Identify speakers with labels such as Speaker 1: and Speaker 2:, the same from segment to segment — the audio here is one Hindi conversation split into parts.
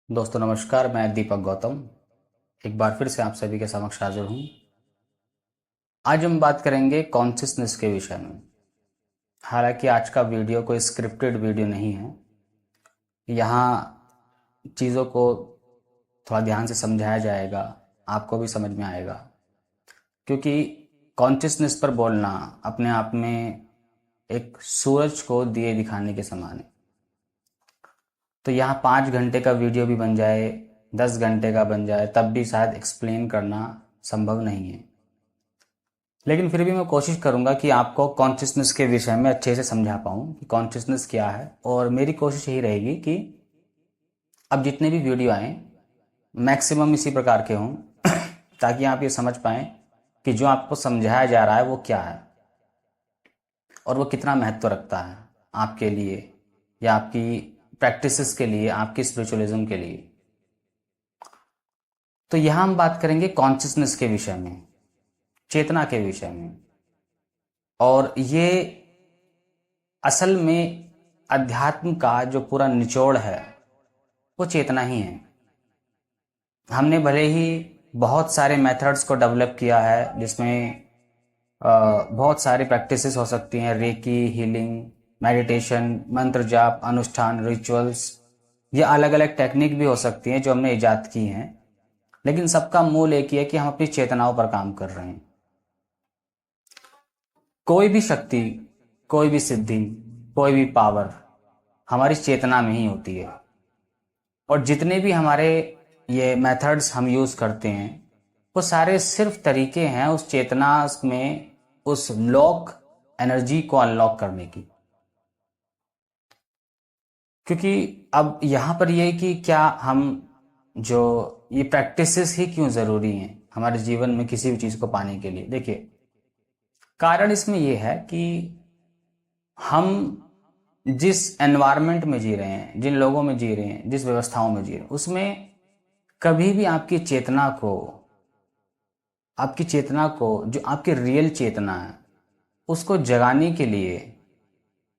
Speaker 1: दोस्तों नमस्कार, मैं दीपक गौतम एक बार फिर से आप सभी के समक्ष हाजिर हूँ। आज हम बात करेंगे कॉन्शियसनेस के विषय में। हालांकि आज का वीडियो कोई स्क्रिप्टेड वीडियो नहीं है। यहाँ चीज़ों को थोड़ा ध्यान से समझाया जाएगा, आपको भी समझ में आएगा, क्योंकि कॉन्शियसनेस पर बोलना अपने आप में एक सूरज को दिए दिखाने के समान है। तो यहाँ 5 घंटे का वीडियो भी बन जाए, 10 घंटे का बन जाए, तब भी शायद एक्सप्लेन करना संभव नहीं है। लेकिन फिर भी मैं कोशिश करूंगा कि आपको कॉन्शियसनेस के विषय में अच्छे से समझा पाऊँ कि कॉन्शियसनेस क्या है। और मेरी कोशिश यही रहेगी कि अब जितने भी वीडियो आए मैक्सिमम इसी प्रकार के हों ताकि आप ये समझ पाएँ कि जो आपको समझाया जा रहा है वो क्या है और वो कितना महत्व रखता है आपके लिए या आपकी प्रैक्टिसेस के लिए, आपकी स्पिरिचुअलिज्म के लिए। तो यहाँ हम बात करेंगे कॉन्शियसनेस के विषय में, चेतना के विषय में। और ये असल में अध्यात्म का जो पूरा निचोड़ है वो चेतना ही है। हमने भले ही बहुत सारे मेथड्स को डेवलप किया है जिसमें बहुत सारी प्रैक्टिसेस हो सकती हैं, रेकी, हीलिंग, मेडिटेशन, मंत्र जाप, अनुष्ठान, रिचुअल्स। ये अलग अलग टेक्निक भी हो सकती हैं जो हमने इजाद की हैं, लेकिन सबका मूल एक ही है कि हम अपनी चेतनाओं पर काम कर रहे हैं। कोई भी शक्ति, कोई भी सिद्धि, कोई भी पावर हमारी चेतना में ही होती है। और जितने भी हमारे ये मेथड्स हम यूज करते हैं वो सारे सिर्फ तरीके हैं उस चेतना में उस लॉक एनर्जी को अनलॉक करने की। क्योंकि अब यहां पर ये कि क्या हम जो ये प्रैक्टिसेस ही क्यों जरूरी हैं हमारे जीवन में किसी भी चीज को पाने के लिए। देखिए, कारण इसमें यह है कि हम जिस एनवायरनमेंट में जी रहे हैं, जिन लोगों में जी रहे हैं, जिस व्यवस्थाओं में जी रहे हैं, उसमें कभी भी आपकी चेतना को जो आपकी रियल चेतना है उसको जगाने के लिए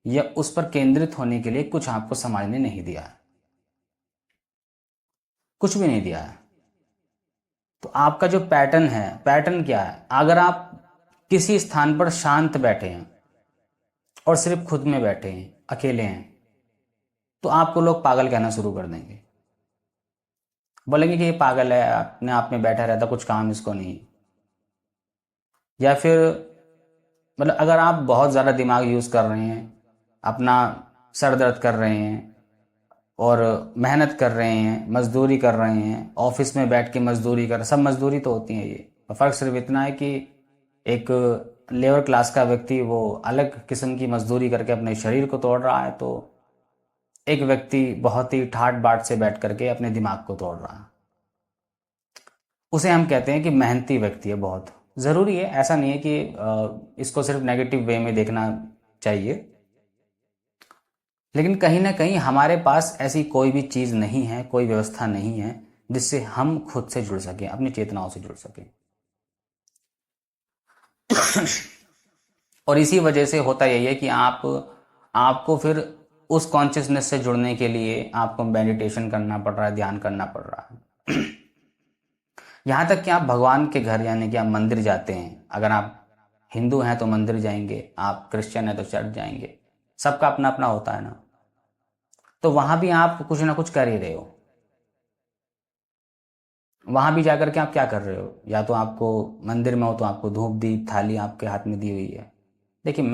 Speaker 1: या उस पर केंद्रित होने के लिए कुछ आपको समाज ने नहीं दिया है, कुछ भी नहीं दिया है। तो आपका जो पैटर्न है, पैटर्न क्या है? अगर आप किसी स्थान पर शांत बैठे हैं और सिर्फ खुद में बैठे हैं, अकेले हैं, तो आपको लोग पागल कहना शुरू कर देंगे। बोलेंगे कि ये पागल है, अपने आप में बैठा रहता, कुछ काम इसको नहीं। या फिर मतलब अगर आप बहुत ज़्यादा दिमाग यूज़ कर रहे हैं, अपना सर दर्द कर रहे हैं और मेहनत कर रहे हैं, मजदूरी कर रहे हैं, ऑफिस में बैठ के मजदूरी कर, सब मजदूरी तो होती है ये। फ़र्क सिर्फ इतना है कि एक लेबर क्लास का व्यक्ति वो अलग किस्म की मजदूरी करके अपने शरीर को तोड़ रहा है, तो एक व्यक्ति बहुत ही ठाट बाट से बैठ करके अपने दिमाग को तोड़ रहा है। उसे हम कहते हैं कि मेहनती व्यक्ति है। बहुत ज़रूरी है, ऐसा नहीं है कि इसको सिर्फ नेगेटिव वे में देखना चाहिए, लेकिन कहीं ना कहीं हमारे पास ऐसी कोई भी चीज़ नहीं है, कोई व्यवस्था नहीं है जिससे हम खुद से जुड़ सकें, अपनी चेतनाओं से जुड़ सकें। और इसी वजह से होता यही है कि आपको फिर उस कॉन्शियसनेस से जुड़ने के लिए आपको मेडिटेशन करना पड़ रहा है, ध्यान करना पड़ रहा है। यहाँ तक कि आप भगवान के घर यानी कि आप मंदिर जाते हैं। अगर आप हिंदू हैं तो मंदिर जाएंगे, आप क्रिश्चियन हैं तो चर्च जाएंगे, सबका अपना अपना होता है ना। तो वहां भी आप कुछ ना कुछ कर ही रहे हो। वहां भी जाकर के आप क्या कर रहे हो? या तो आपको मंदिर में हो तो आपको धूप दीप थाली आपके हाथ में दी हुई है। देखिए,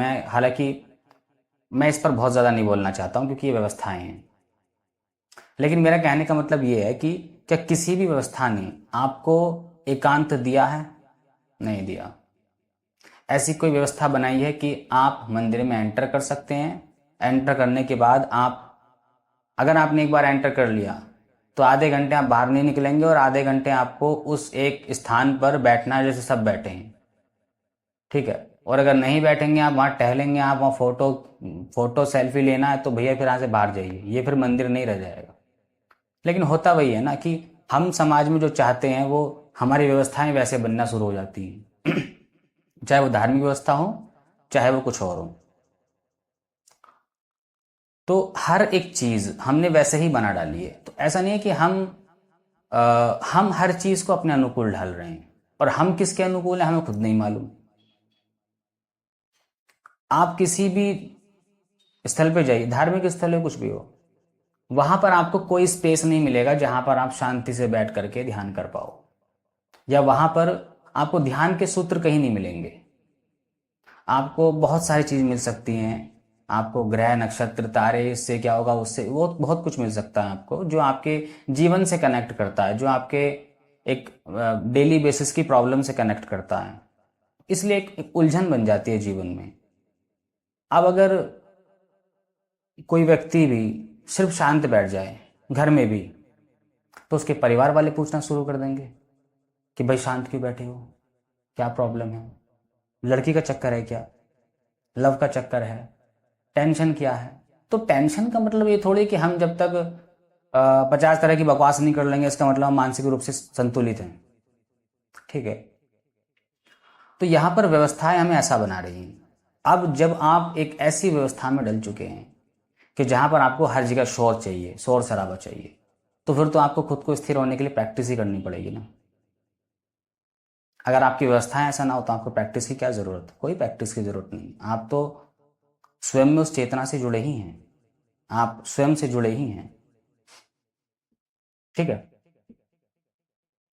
Speaker 1: मैं इस पर बहुत ज़्यादा नहीं बोलना चाहता हूँ क्योंकि ये व्यवस्थाएं हैं। लेकिन मेरा कहने का मतलब ये है कि क्या किसी भी व्यवस्था ने आपको एकांत दिया है? नहीं दिया। ऐसी कोई व्यवस्था बनाई है कि आप मंदिर में एंटर कर सकते हैं, एंटर करने के बाद आप, अगर आपने एक बार एंटर कर लिया तो आधे घंटे आप बाहर नहीं निकलेंगे और आधे घंटे आपको उस एक स्थान पर बैठना है जैसे सब बैठे हैं, ठीक है? और अगर नहीं बैठेंगे, आप वहाँ टहलेंगे, आप वहाँ फोटो फोटो सेल्फी लेना है, तो भैया फिर यहाँ से बाहर जाइए, ये फिर मंदिर नहीं रह जाएगा। लेकिन होता वही है ना कि हम समाज में जो चाहते हैं वो हमारी व्यवस्थाएं वैसे बनना शुरू हो जाती हैं। चाहे वो धार्मिक व्यवस्था हो, चाहे वो कुछ और हो। तो हर एक चीज़ हमने वैसे ही बना डाली है। तो ऐसा नहीं है कि हम हर चीज़ को अपने अनुकूल ढाल रहे हैं, और हम किसके अनुकूल हैं हमें खुद नहीं मालूम। आप किसी भी स्थल पे जाइए, धार्मिक स्थल हो कुछ भी हो, वहां पर आपको कोई स्पेस नहीं मिलेगा जहां पर आप शांति से बैठ करके ध्यान कर पाओ, या वहां पर आपको ध्यान के सूत्र कहीं नहीं मिलेंगे। आपको बहुत सारी चीज मिल सकती हैं, आपको ग्रह नक्षत्र तारे, इससे क्या होगा उससे वो बहुत कुछ मिल सकता है आपको, जो आपके जीवन से कनेक्ट करता है, जो आपके एक डेली बेसिस की प्रॉब्लम से कनेक्ट करता है। इसलिए एक उलझन बन जाती है जीवन में। अब अगर कोई व्यक्ति भी सिर्फ शांत बैठ जाए घर में भी, तो उसके परिवार वाले पूछना शुरू कर देंगे कि भाई शांत क्यों बैठे हो, क्या प्रॉब्लम है, लड़की का चक्कर है क्या, लव का चक्कर है, टेंशन क्या है। तो टेंशन का मतलब ये थोड़ी कि हम जब तक 50 तरह की बकवास नहीं कर लेंगे इसका मतलब हम मानसिक रूप से संतुलित हैं। ठीक है, तो यहां पर व्यवस्थाएं हमें ऐसा बना रही हैं। अब जब आप एक ऐसी व्यवस्था में डल चुके हैं कि जहां पर आपको हर जगह शोर चाहिए, शोर शराबा चाहिए, तो फिर तो आपको खुद को स्थिर होने के लिए प्रैक्टिस ही करनी पड़ेगी ना। अगर आपकी व्यवस्थाएं ऐसा ना हो तो आपको प्रैक्टिस की क्या जरूरत, कोई प्रैक्टिस की जरूरत नहीं। आप तो स्वयं में उस चेतना से जुड़े ही हैं, आप स्वयं से जुड़े ही हैं। ठीक है,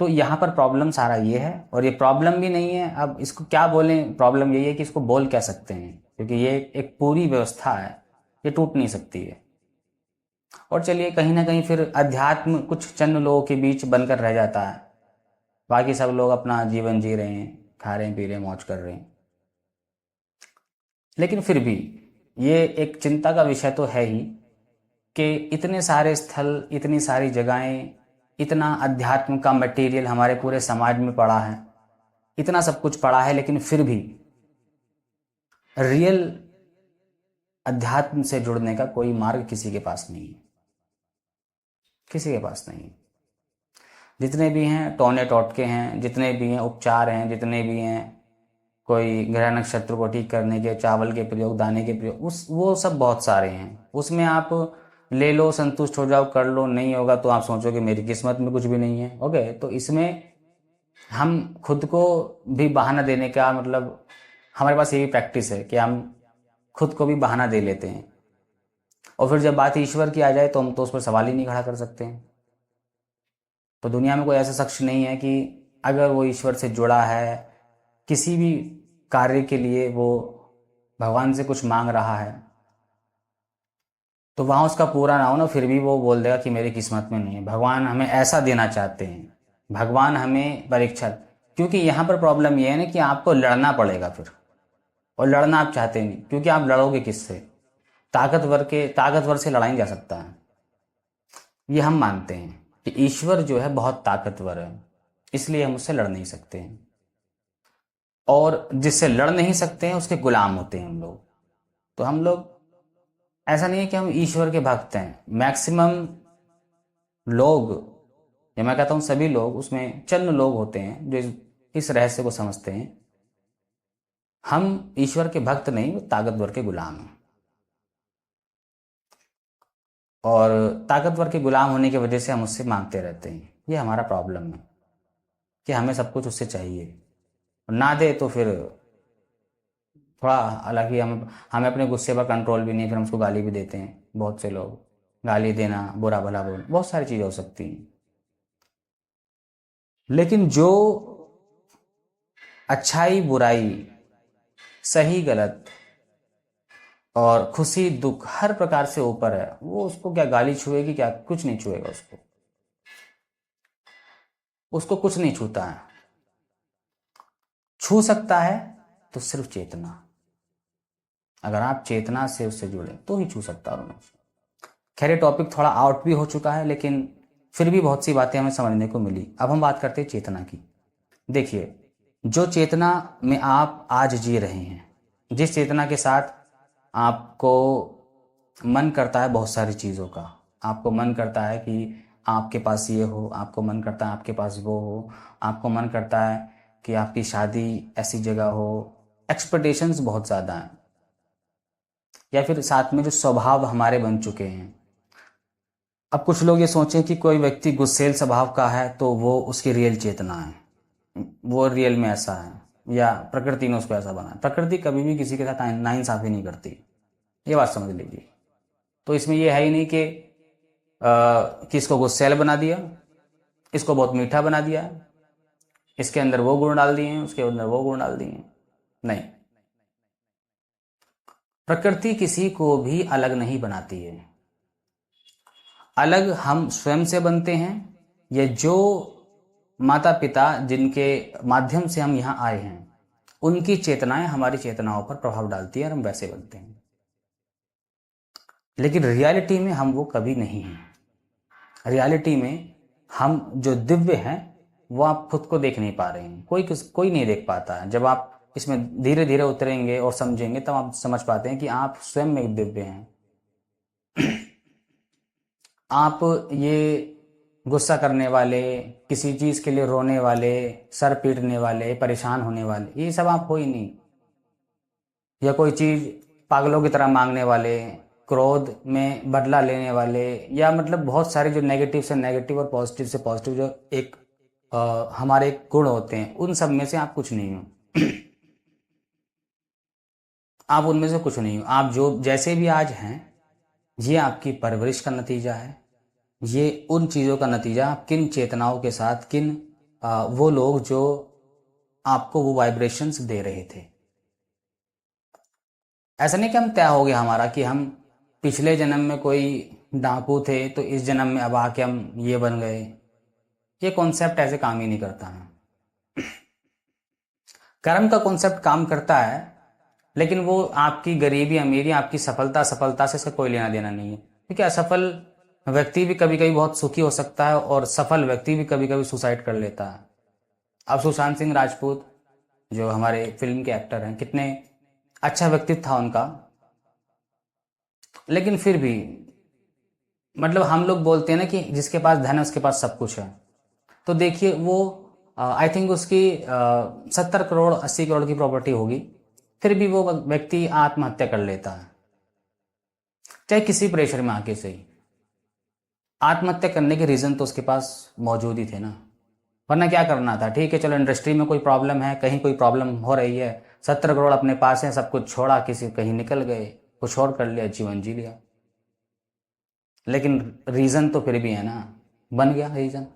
Speaker 1: तो यहां पर प्रॉब्लम सारा ये है, और ये प्रॉब्लम भी नहीं है, अब इसको क्या बोलें, प्रॉब्लम यही है कि इसको बोल क्या सकते हैं, क्योंकि ये एक पूरी व्यवस्था है, ये टूट नहीं सकती है। और चलिए कहीं ना कहीं फिर अध्यात्म कुछ चंद लोगों के बीच बनकर रह जाता है, बाकी सब लोग अपना जीवन जी रहे हैं, खा रहे हैं पी रहे हैं मौज कर रहे हैं। लेकिन फिर भी ये एक चिंता का विषय तो है ही कि इतने सारे स्थल, इतनी सारी जगहें, इतना अध्यात्म का मटेरियल हमारे पूरे समाज में पड़ा है, इतना सब कुछ पड़ा है, लेकिन फिर भी रियल अध्यात्म से जुड़ने का कोई मार्ग किसी के पास नहीं है, किसी के पास नहीं है। जितने भी हैं टोने टोटके हैं, जितने भी हैं उपचार हैं, जितने भी हैं कोई ग्रह नक्षत्र को ठीक करने के, चावल के प्रयोग, दाने के प्रयोग, उस वो सब बहुत सारे हैं। उसमें आप ले लो, संतुष्ट हो जाओ, कर लो, नहीं होगा तो आप सोचो कि मेरी किस्मत में कुछ भी नहीं है। ओके, तो इसमें हम खुद को भी बहाना देने का मतलब, हमारे पास यही प्रैक्टिस है कि हम खुद को भी बहाना दे लेते हैं, और फिर जब बात ईश्वर की आ जाए तो हम तो उस पर सवाल ही नहीं खड़ा कर सकते हैं। तो दुनिया में कोई ऐसा शख्स नहीं है कि अगर वो ईश्वर से जुड़ा है, किसी भी कार्य के लिए वो भगवान से कुछ मांग रहा है, तो वहां उसका पूरा ना हो ना, फिर भी वो बोल देगा कि मेरी किस्मत में नहीं है। भगवान हमें ऐसा देना चाहते हैं, भगवान हमें परीक्षा, क्योंकि यहाँ पर प्रॉब्लम ये है ना कि आपको लड़ना पड़ेगा फिर, और लड़ना आप चाहते नहीं, क्योंकि आप लड़ोगे किससे, ताकतवर से लड़ाई जा सकता है। ये हम मानते हैं कि ईश्वर जो है बहुत ताकतवर है, इसलिए हम उससे लड़ नहीं सकते हैं, और जिससे लड़ नहीं सकते हैं उसके गुलाम होते हैं हम लोग। तो हम लोग, ऐसा नहीं है कि हम ईश्वर के भक्त हैं। मैक्सिमम लोग, या मैं कहता हूं सभी लोग, उसमें चंद लोग होते हैं जो इस रहस्य को समझते हैं। हम ईश्वर के भक्त नहीं, वो ताकतवर के गुलाम हैं, और ताकतवर के गुलाम होने की वजह से हम उससे मांगते रहते हैं। ये हमारा प्रॉब्लम है कि हमें सब कुछ उससे चाहिए, और ना दे तो फिर थोड़ा, हालांकि हमें अपने गुस्से पर कंट्रोल भी नहीं, फिर हम उसको गाली भी देते हैं। बहुत से लोग गाली देना, बुरा भला बोलना, बहुत सारी चीज़ें हो सकती हैं। लेकिन जो अच्छाई बुराई, सही गलत और खुशी दुख हर प्रकार से ऊपर है, वो उसको क्या गाली छुएगी, क्या कुछ नहीं छुएगा उसको, उसको कुछ नहीं छूता है। छू सकता है तो सिर्फ चेतना, अगर आप चेतना से उससे जुड़े तो ही छू सकता है। खैर ये टॉपिक थोड़ा आउट भी हो चुका है, लेकिन फिर भी बहुत सी बातें हमें समझने को मिली। अब हम बात करते हैं चेतना की। देखिए, जो चेतना में आप आज जी रहे हैं, जिस चेतना के साथ आपको मन करता है बहुत सारी चीज़ों का, आपको मन करता है कि आपके पास ये हो, आपको मन करता है आपके पास वो हो, आपको मन करता है कि आपकी शादी ऐसी जगह हो, एक्सपेक्टेशंस बहुत ज़्यादा हैं। या फिर साथ में जो स्वभाव हमारे बन चुके हैं। अब कुछ लोग ये सोचें कि कोई व्यक्ति गुस्सेल स्वभाव का है तो वो उसकी रियल चेतना है, वो रियल में ऐसा है, या प्रकृति ने उसको ऐसा बनाया। प्रकृति कभी भी किसी के साथ नाइंसाफी नहीं करती, ये बात समझ लीजिए। तो इसमें ये है ही नहीं कि इसको गुस्सेल बना दिया, इसको बहुत मीठा बना दिया, इसके अंदर वो गुण डाल दिए हैं, उसके अंदर वो गुण डाल दिए हैं। नहीं, प्रकृति किसी को भी अलग नहीं बनाती है। अलग हम स्वयं से बनते हैं, ये जो माता पिता जिनके माध्यम से हम यहाँ आए हैं उनकी चेतनाएं हमारी चेतनाओं पर प्रभाव डालती है और हम वैसे बनते हैं। लेकिन रियलिटी में हम वो कभी नहीं हैं। रियलिटी में हम जो दिव्य हैं वो आप खुद को देख नहीं पा रहे हैं, कोई नहीं देख पाता है। जब आप इसमें धीरे धीरे उतरेंगे और समझेंगे तब आप समझ पाते हैं कि आप स्वयं में एक दिव्य हैं। आप ये गुस्सा करने वाले, किसी चीज के लिए रोने वाले, सर पीटने वाले, परेशान होने वाले, ये सब आप हो ही नहीं। या कोई चीज पागलों की तरह मांगने वाले, क्रोध में बदला लेने वाले, या मतलब बहुत सारे जो नेगेटिव से नेगेटिव और पॉजिटिव से पॉजिटिव जो एक हमारे गुण होते हैं, उन सब में से आप कुछ नहीं हो। आप उनमें से कुछ नहीं हो। आप जो जैसे भी आज हैं, ये आपकी परवरिश का नतीजा है। ये उन चीज़ों का नतीजा, आप किन चेतनाओं के साथ, किन वो लोग जो आपको वो वाइब्रेशंस दे रहे थे। ऐसा नहीं कि हम तय हो गया हमारा कि हम पिछले जन्म में कोई डाकू थे तो इस जन्म में अब आके हम ये बन गए। ये कॉन्सेप्ट ऐसे काम ही नहीं करता है। कर्म का कॉन्सेप्ट काम करता है, लेकिन वो आपकी गरीबी अमीरी, आपकी सफलता से इसका कोई लेना देना नहीं है। क्योंकि असफल व्यक्ति भी कभी कभी बहुत सुखी हो सकता है और सफल व्यक्ति भी कभी कभी सुसाइड कर लेता है। अब सुशांत सिंह राजपूत जो हमारे फिल्म के एक्टर हैं, कितने अच्छा व्यक्तित्व था उनका, लेकिन फिर भी मतलब हम लोग बोलते हैं ना कि जिसके पास धन है उसके पास सब कुछ है। तो देखिए वो आई थिंक उसकी 70 करोड़ 80 करोड़ की प्रॉपर्टी होगी, फिर भी वो व्यक्ति आत्महत्या कर लेता है, चाहे किसी प्रेशर में आके सही। आत्महत्या करने के रीजन तो उसके पास मौजूद ही थे ना, वरना क्या करना था। ठीक है चलो इंडस्ट्री में कोई प्रॉब्लम है, कहीं कोई प्रॉब्लम हो रही है, 70 करोड़ अपने पास है, सब कुछ छोड़ा, किसी कहीं निकल गए, कुछ और कर लिया, जीवन जी लिया। लेकिन रीजन तो फिर भी है ना, बन गया रीजन।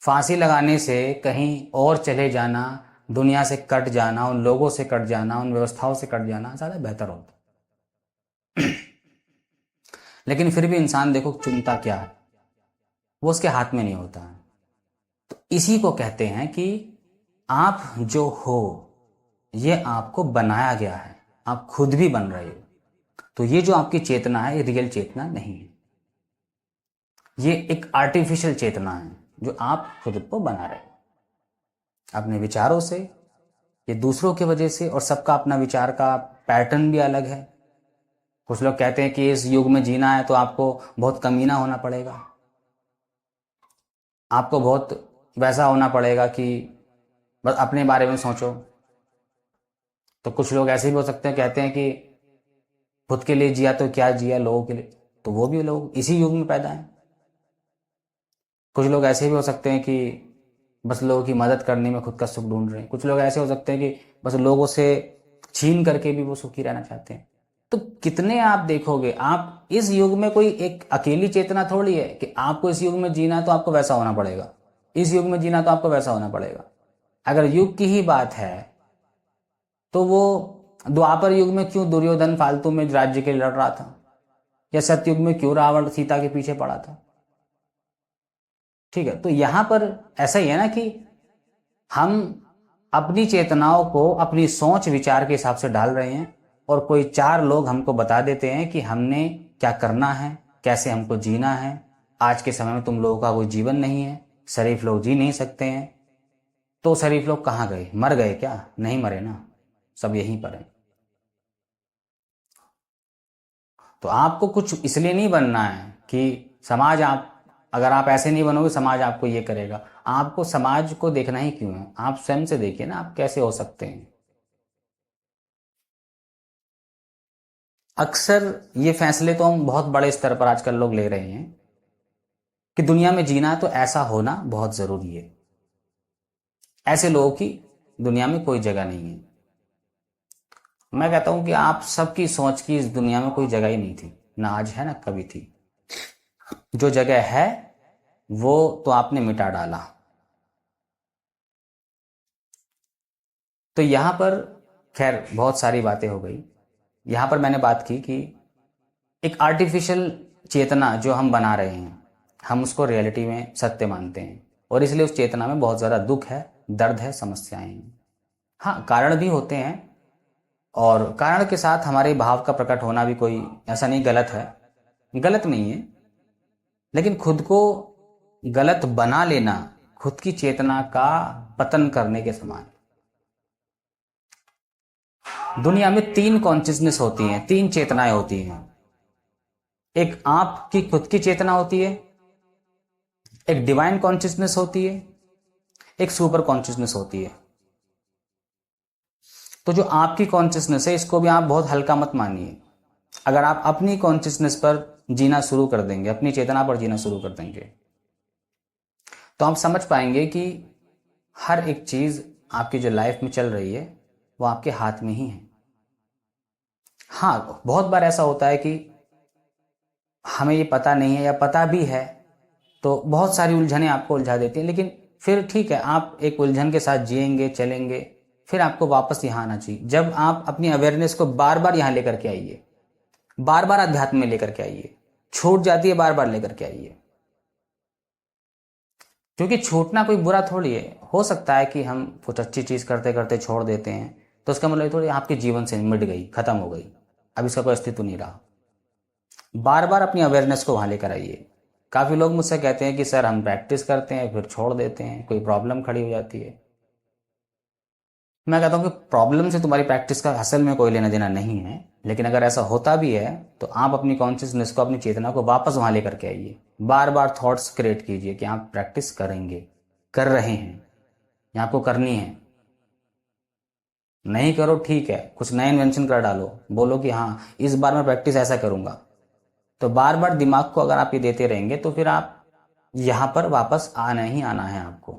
Speaker 1: फांसी लगाने से कहीं और चले जाना, दुनिया से कट जाना, उन लोगों से कट जाना, उन व्यवस्थाओं से कट जाना ज्यादा बेहतर होता। लेकिन फिर भी इंसान देखो चुनता क्या है, वो उसके हाथ में नहीं होता है। तो इसी को कहते हैं कि आप जो हो ये आपको बनाया गया है, आप खुद भी बन रहे हो। तो ये जो आपकी चेतना है ये रियल चेतना नहीं है, ये एक आर्टिफिशियल चेतना है जो आप खुद को बना रहे हो अपने विचारों से, ये दूसरों की वजह से। और सबका अपना विचार का पैटर्न भी अलग है। कुछ लोग कहते हैं कि इस युग में जीना है तो आपको बहुत कमीना होना पड़ेगा, आपको बहुत वैसा होना पड़ेगा कि बस अपने बारे में सोचो। तो कुछ लोग ऐसे भी हो सकते हैं, कहते हैं कि खुद के लिए जिया तो क्या जिया लोगों के लिए, तो वो भी लोग इसी युग में पैदा हैं। कुछ लोग ऐसे भी हो सकते हैं कि बस लोगों की मदद करने में खुद का सुख ढूंढ रहे हैं। कुछ लोग ऐसे हो सकते हैं कि बस लोगों से छीन करके भी वो सुखी रहना चाहते हैं। तो कितने आप देखोगे, आप इस युग में कोई एक अकेली चेतना थोड़ी है कि आपको इस युग में जीना तो आपको वैसा होना पड़ेगा, इस युग में जीना तो आपको वैसा होना पड़ेगा। अगर युग की ही बात है तो वो द्वापर युग में क्यों दुर्योधन फालतू में राज्य के लिए लड़ रहा था, या सतयुग में क्यों रावण सीता के पीछे पड़ा था। ठीक है, तो यहां पर ऐसा ही है ना कि हम अपनी चेतनाओं को अपनी सोच विचार के हिसाब से डाल रहे हैं, और कोई चार लोग हमको बता देते हैं कि हमने क्या करना है, कैसे हमको जीना है। आज के समय में तुम लोगों का कोई जीवन नहीं है, शरीफ लोग जी नहीं सकते हैं। तो शरीफ लोग कहाँ गए, मर गए क्या? नहीं मरे ना, सब यहीं पर है। तो आपको कुछ इसलिए नहीं बनना है कि समाज, आप अगर आप ऐसे नहीं बनोगे समाज आपको ये करेगा। आपको समाज को देखना ही क्यों है, आप स्वयं से देखिए ना, आप कैसे हो सकते हैं। अक्सर ये फैसले तो हम बहुत बड़े स्तर पर आजकल लोग ले रहे हैं कि दुनिया में जीना है तो ऐसा होना बहुत जरूरी है। ऐसे लोगों की दुनिया में कोई जगह नहीं है। मैं कहता हूं कि आप सबकी सोच की इस दुनिया में कोई जगह ही नहीं थी, ना आज है ना कभी थी। जो जगह है वो तो आपने मिटा डाला। तो यहां पर खैर बहुत सारी बातें हो गई। यहां पर मैंने बात की कि एक आर्टिफिशियल चेतना जो हम बना रहे हैं, हम उसको रियलिटी में सत्य मानते हैं और इसलिए उस चेतना में बहुत ज़्यादा दुख है, दर्द है, समस्याएं हैं। हाँ, कारण भी होते हैं और कारण के साथ हमारे भाव का प्रकट होना भी कोई ऐसा नहीं गलत है, गलत नहीं है। लेकिन खुद को गलत बना लेना खुद की चेतना का पतन करने के समान है। दुनिया में तीन कॉन्शियसनेस होती हैं, तीन चेतनाएं होती हैं। एक आपकी खुद की चेतना होती है, एक डिवाइन कॉन्शियसनेस होती है, एक सुपर कॉन्शियसनेस होती है। तो जो आपकी कॉन्शियसनेस है इसको भी आप बहुत हल्का मत मानिए। अगर आप अपनी कॉन्शियसनेस पर जीना शुरू कर देंगे, अपनी चेतना पर जीना शुरू कर देंगे, तो आप समझ पाएंगे कि हर एक चीज आपकी जो लाइफ में चल रही है वो आपके हाथ में ही है। हाँ, बहुत बार ऐसा होता है कि हमें ये पता नहीं है या पता भी है तो बहुत सारी उलझनें आपको उलझा देती हैं, लेकिन फिर ठीक है, आप एक उलझन के साथ जिएंगे, चलेंगे, फिर आपको वापस यहाँ आना चाहिए। जब आप अपनी अवेयरनेस को बार बार यहाँ लेकर के आइए, बार बार अध्यात्म में लेकर के आइए, छूट जाती है बार बार लेकर के आइए। क्योंकि छूटना कोई बुरा थोड़ी है। हो सकता है कि हम कुछ अच्छी चीज करते करते छोड़ देते हैं तो उसका मतलब थोड़ी आपके जीवन से मिट गई, खत्म हो गई, अब इसका कोई अस्तित्व नहीं रहा। बार बार अपनी अवेयरनेस को वहां लेकर आइए। काफी लोग मुझसे कहते हैं कि सर हम प्रैक्टिस करते हैं फिर छोड़ देते हैं, कोई प्रॉब्लम खड़ी हो जाती है। मैं कहता हूं कि प्रॉब्लम से तुम्हारी प्रैक्टिस का असल में कोई लेना देना नहीं है, लेकिन अगर ऐसा होता भी है तो आप अपनी कॉन्शियसनेस को, अपनी चेतना को वापस वहां लेकर के आइए। बार बार थॉट्स क्रिएट कीजिए कि आप प्रैक्टिस करेंगे, कर रहे हैं या आपको करनी है। नहीं करो ठीक है, कुछ नया इन्वेंशन कर डालो, बोलो कि हाँ इस बार मैं प्रैक्टिस ऐसा करूंगा। तो बार बार दिमाग को अगर आप ये देते रहेंगे तो फिर आप यहां पर वापस आना ही आना है आपको।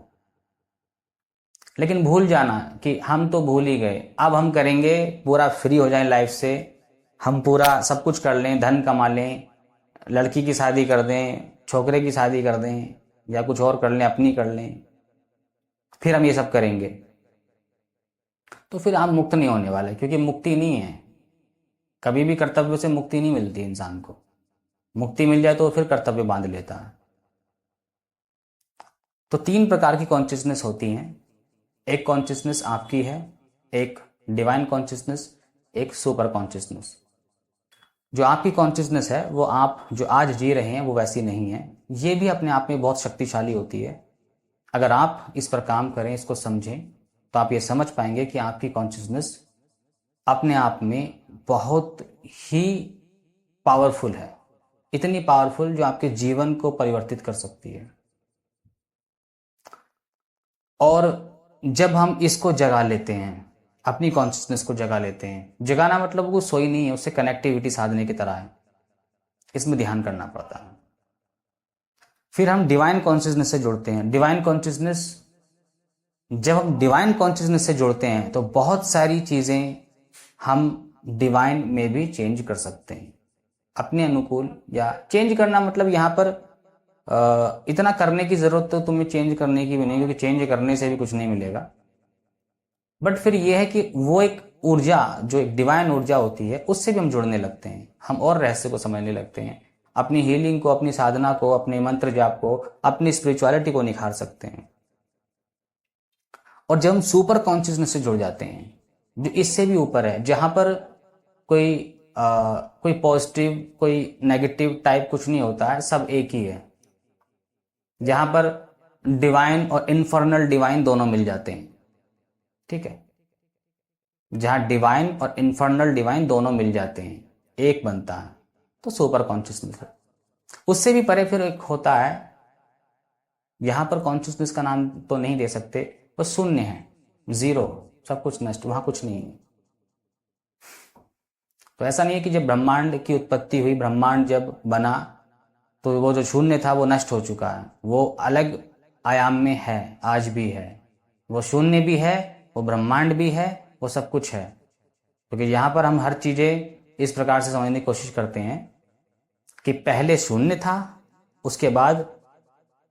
Speaker 1: लेकिन भूल जाना कि हम तो भूल ही गए, अब हम करेंगे पूरा फ्री हो जाए लाइफ से, हम पूरा सब कुछ कर लें, धन कमा लें, लड़की की शादी कर दें, छोकरे की शादी कर दें या कुछ और कर लें, अपनी कर लें, फिर हम ये सब करेंगे। तो फिर आप मुक्त नहीं होने वाले, क्योंकि मुक्ति नहीं है। कभी भी कर्तव्य से मुक्ति नहीं मिलती इंसान को। मुक्ति मिल जाए तो फिर कर्तव्य बांध लेता है। तो तीन प्रकार की कॉन्शियसनेस होती हैं। एक कॉन्शियसनेस आपकी है, एक डिवाइन कॉन्शियसनेस, एक सुपर कॉन्शियसनेस। जो आपकी कॉन्शियसनेस है वो आप जो आज जी रहे हैं वो वैसी नहीं है। ये भी अपने आप में बहुत शक्तिशाली होती है। अगर आप इस पर काम करें, इसको समझें, तो आप ये समझ पाएंगे कि आपकी कॉन्शियसनेस अपने आप में बहुत ही पावरफुल है। इतनी पावरफुल जो आपके जीवन को परिवर्तित कर सकती है। और जब हम इसको जगा लेते हैं, अपनी कॉन्शियसनेस को जगा लेते हैं, जगाना मतलब वो सोई नहीं है, उससे कनेक्टिविटी साधने की तरह है, इसमें ध्यान करना पड़ता है। फिर हम डिवाइन कॉन्शियसनेस से जुड़ते हैं। डिवाइन कॉन्शियसनेस, जब हम डिवाइन कॉन्शियसनेस से जुड़ते हैं तो बहुत सारी चीजें हम डिवाइन में भी चेंज कर सकते हैं अपने अनुकूल। या चेंज करना मतलब यहाँ पर इतना करने की जरूरत तो तुम्हें चेंज करने की भी नहीं, क्योंकि चेंज करने से भी कुछ नहीं मिलेगा। बट फिर यह है कि वो एक ऊर्जा, जो एक डिवाइन ऊर्जा होती है, उससे भी हम जुड़ने लगते हैं, हम और रहस्य को समझने लगते हैं, अपनी हीलिंग को, अपनी साधना को, अपने मंत्र जाप को, अपनी स्पिरिचुअलिटी को निखार सकते हैं। और जब हम सुपर कॉन्शियसनेस से जुड़ जाते हैं, जो इससे भी ऊपर है, जहां पर कोई पॉजिटिव कोई नेगेटिव टाइप कुछ नहीं होता है, सब एक ही है, जहां पर डिवाइन और इनफर्नल डिवाइन दोनों मिल जाते हैं। ठीक है, जहां डिवाइन और इनफर्नल डिवाइन दोनों मिल जाते हैं, एक बनता है, तो सुपर कॉन्शियसनेस है। उससे भी परे फिर एक होता है, यहां पर कॉन्शियसनेस का नाम तो नहीं दे सकते, वो शून्य है, जीरो, सब कुछ नष्ट, वहां कुछ नहीं है। तो ऐसा नहीं है कि जब ब्रह्मांड की उत्पत्ति हुई, ब्रह्मांड जब बना तो वो जो शून्य था वो नष्ट हो चुका है, वो अलग आयाम में है, आज भी है। वो शून्य भी है, वो ब्रह्मांड भी है, वो सब कुछ है। क्योंकि यहाँ पर हम हर चीज़ें इस प्रकार से समझने की कोशिश करते हैं कि पहले शून्य था, उसके बाद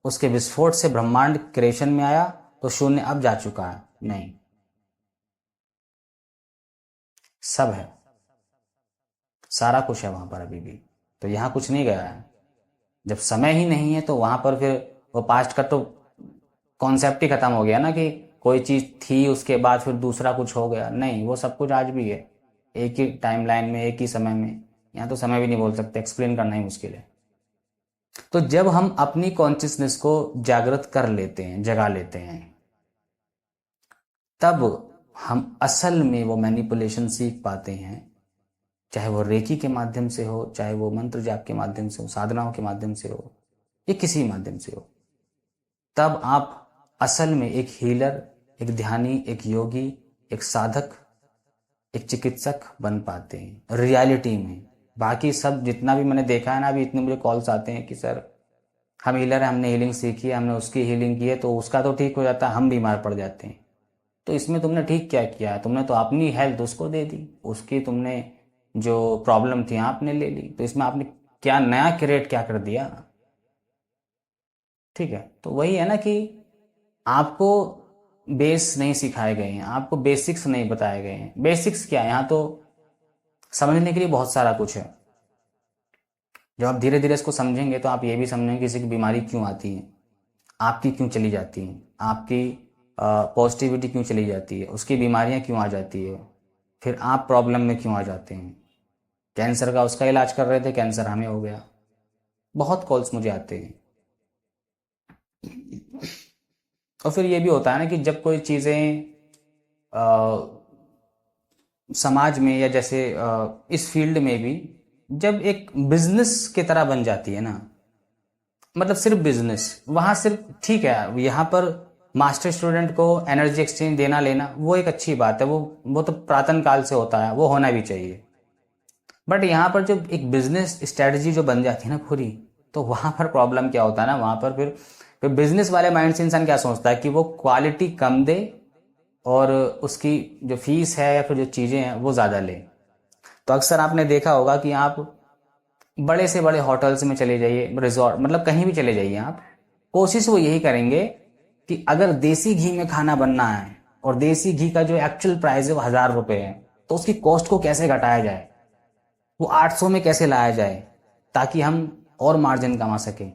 Speaker 1: उसके विस्फोट से ब्रह्मांड क्रिएशन में आया, तो शून्य अब जा चुका है। नहीं, सब है, सारा कुछ है वहां पर अभी भी। तो यहाँ कुछ नहीं गया है। जब समय ही नहीं है तो वहां पर फिर वो पास्ट का तो कॉन्सेप्ट ही खत्म हो गया ना, कि कोई चीज थी उसके बाद फिर दूसरा कुछ हो गया। नहीं, वो सब कुछ आज भी है, एक ही टाइमलाइन में, एक ही समय में। यहाँ तो समय भी नहीं बोल सकते, एक्सप्लेन करना ही मुश्किल है। तो जब हम अपनी कॉन्शियसनेस को जागृत कर लेते हैं, जगा लेते हैं, तब हम असल में वो मैनिपुलेशन सीख पाते हैं। चाहे वो रेकी के माध्यम से हो, चाहे वो मंत्र जाप के माध्यम से हो, साधनाओं के माध्यम से हो, या किसी माध्यम से हो, तब आप असल में एक हीलर, एक ध्यानी, एक योगी, एक साधक, एक चिकित्सक बन पाते हैं रियलिटी में। बाकी सब जितना भी मैंने देखा है ना, अभी इतने मुझे कॉल्स आते हैं कि सर हम हीलर हैं, हमने हीलिंग सीखी है, हमने उसकी हीलिंग की है, तो उसका तो ठीक हो जाता है, हम बीमार पड़ जाते हैं। तो इसमें तुमने ठीक क्या किया है? तुमने तो अपनी हेल्थ उसको दे दी, उसकी तुमने जो प्रॉब्लम थी आपने ले ली, तो इसमें आपने क्या नया क्रिएट क्या कर दिया? ठीक है, तो वही है ना कि आपको बेस नहीं सिखाए गए हैं, आपको बेसिक्स नहीं बताए गए हैं। बेसिक्स क्या है? यहाँ तो समझने के लिए बहुत सारा कुछ है। जब आप धीरे धीरे इसको समझेंगे तो आप ये भी समझेंगे किसी की बीमारी क्यों आती है, आपकी क्यों चली जाती है, आपकी पॉजिटिविटी क्यों चली जाती है, उसकी बीमारियां क्यों आ जाती है, फिर आप प्रॉब्लम में क्यों आ जाते हैं। कैंसर का उसका इलाज कर रहे थे, कैंसर हमें हो गया। बहुत कॉल्स मुझे आते हैं। और फिर ये भी होता है ना कि जब कोई चीज़ें समाज में, या जैसे इस फील्ड में भी जब एक बिजनेस की तरह बन जाती है ना, मतलब सिर्फ बिजनेस, वहां सिर्फ ठीक है, यहाँ पर मास्टर स्टूडेंट को एनर्जी एक्सचेंज देना लेना वो एक अच्छी बात है, वो तो प्रातन काल से होता है, वो होना भी चाहिए। बट यहाँ पर जब एक बिजनेस स्ट्रेटजी जो बन जाती है ना पूरी, तो वहां पर प्रॉब्लम क्या होता है ना, वहां पर फिर बिजनेस वाले माइंड से इंसान क्या सोचता है कि वो क्वालिटी कम दे और उसकी जो फीस है या फिर जो चीजें हैं वो ज्यादा ले। तो अक्सर आपने देखा होगा कि आप बड़े से बड़े होटल्स में चले जाइए, रिजॉर्ट, मतलब कहीं भी चले जाइए आप, कोशिश वो यही करेंगे कि अगर देसी घी में खाना बनना है और देसी घी का जो एक्चुअल प्राइस है वो 1,000 रुपए है, तो उसकी कॉस्ट को कैसे घटाया जाए, वो 800 में कैसे लाया जाए, ताकि हम और मार्जिन कमा सकें।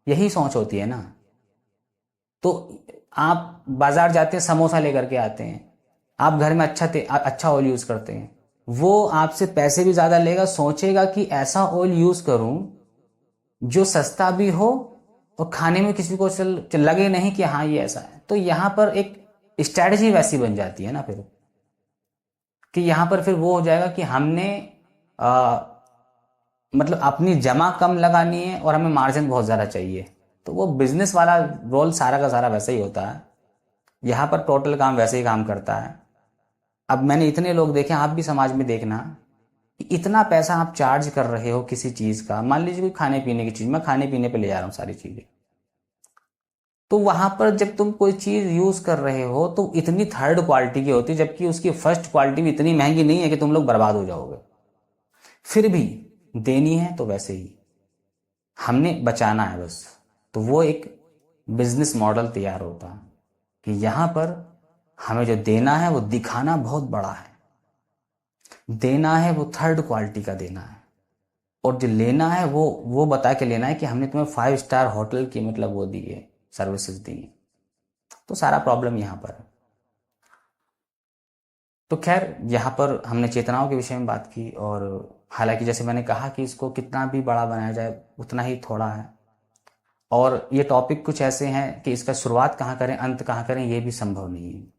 Speaker 1: यही सोच होती है ना। तो आप बाजार जाते हैं, समोसा लेकर के आते हैं, आप घर में अच्छा ऑयल यूज करते हैं, वो आपसे पैसे भी ज्यादा लेगा, सोचेगा कि ऐसा ऑयल यूज करूं जो सस्ता भी हो और खाने में किसी को लगे नहीं कि हाँ ये ऐसा है। तो यहां पर एक स्ट्रैटेजी वैसी बन जाती है ना फिर, कि यहां पर फिर वो हो जाएगा कि हमने मतलब अपनी जमा कम लगानी है और हमें मार्जिन बहुत ज्यादा चाहिए। तो वो बिजनेस वाला रोल सारा का सारा वैसा ही होता है। यहाँ पर टोटल काम वैसे ही काम करता है। अब मैंने इतने लोग देखे, आप भी समाज में देखना, कि इतना पैसा आप चार्ज कर रहे हो किसी चीज का, मान लीजिए कोई खाने पीने की चीज, मैं खाने पीने पे ले जा रहा हूँ सारी चीजें, तो वहां पर जब तुम कोई चीज यूज कर रहे हो तो इतनी थर्ड क्वालिटी की होती है, जबकि उसकी फर्स्ट क्वालिटी भी इतनी महंगी नहीं है कि तुम लोग बर्बाद हो जाओगे। फिर भी देनी है तो वैसे ही हमने बचाना है बस। तो वो एक बिजनेस मॉडल तैयार होता है कि यहां पर हमें जो देना है वो दिखाना बहुत बड़ा है, देना है वो थर्ड क्वालिटी का देना है, और जो लेना है वो बता के लेना है कि हमने तुम्हें 5 स्टार होटल की मतलब वो दी है, सर्विसेज दी है। तो सारा प्रॉब्लम यहाँ पर है। तो खैर, यहाँ पर हमने चेतनाओं के विषय में बात की, और हालांकि जैसे मैंने कहा कि इसको कितना भी बड़ा बनाया जाए उतना ही थोड़ा है, और ये टॉपिक कुछ ऐसे हैं कि इसका शुरुआत कहाँ करें, अंत कहाँ करें, ये भी संभव नहीं है।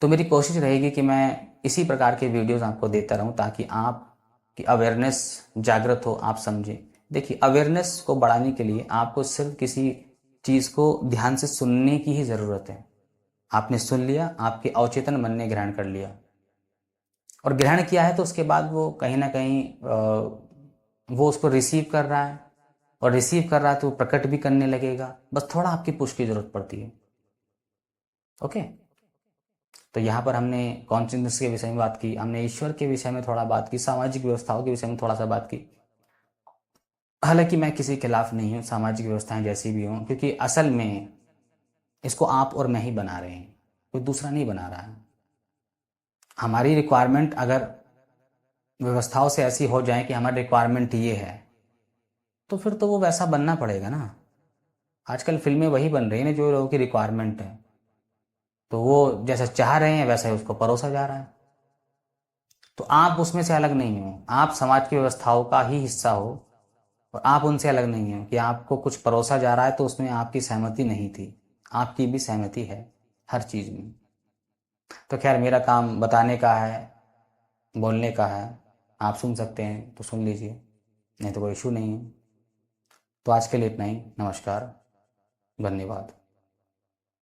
Speaker 1: तो मेरी कोशिश रहेगी कि मैं इसी प्रकार के वीडियोस आपको देता रहूं, ताकि आपकी अवेयरनेस जागृत हो, आप समझें। देखिए, अवेयरनेस को बढ़ाने के लिए आपको सिर्फ किसी चीज को ध्यान से सुनने की ही जरूरत है। आपने सुन लिया, आपके अवचेतन मन ने ग्रहण कर लिया, और ग्रहण किया है तो उसके बाद वो कहीं ना कहीं वो उसको रिसीव कर रहा है, और रिसीव कर रहा है तो वो प्रकट भी करने लगेगा। बस थोड़ा आपकी पुश की जरूरत पड़ती है। ओके, तो यहाँ पर हमने कॉन्शियसनेस के विषय में बात की, हमने ईश्वर के विषय में थोड़ा बात की, सामाजिक व्यवस्थाओं के विषय में थोड़ा सा बात की। हालांकि मैं किसी के खिलाफ नहीं हूँ, सामाजिक व्यवस्थाएं जैसी भी हों, क्योंकि असल में इसको आप और मैं ही बना रहे हैं, कोई दूसरा नहीं बना रहा है। हमारी रिक्वायरमेंट अगर व्यवस्थाओं से ऐसी हो जाए कि हमारी रिक्वायरमेंट ये है, तो फिर तो वो वैसा बनना पड़ेगा ना। आजकल फिल्में वही बन रही हैं जो लोगों की रिक्वायरमेंट है, तो वो जैसा चाह रहे हैं वैसा ही उसको परोसा जा रहा है। तो आप उसमें से अलग नहीं हो, आप समाज की व्यवस्थाओं का ही हिस्सा हो, और आप उनसे अलग नहीं हो कि आपको कुछ परोसा जा रहा है तो उसमें आपकी सहमति नहीं थी। आपकी भी सहमति है हर चीज़ में। तो खैर, मेरा काम बताने का है, बोलने का है। आप सुन सकते हैं तो सुन लीजिए, नहीं तो कोई इशू नहीं है। तो आज के लिए इतना ही। नमस्कार, धन्यवाद।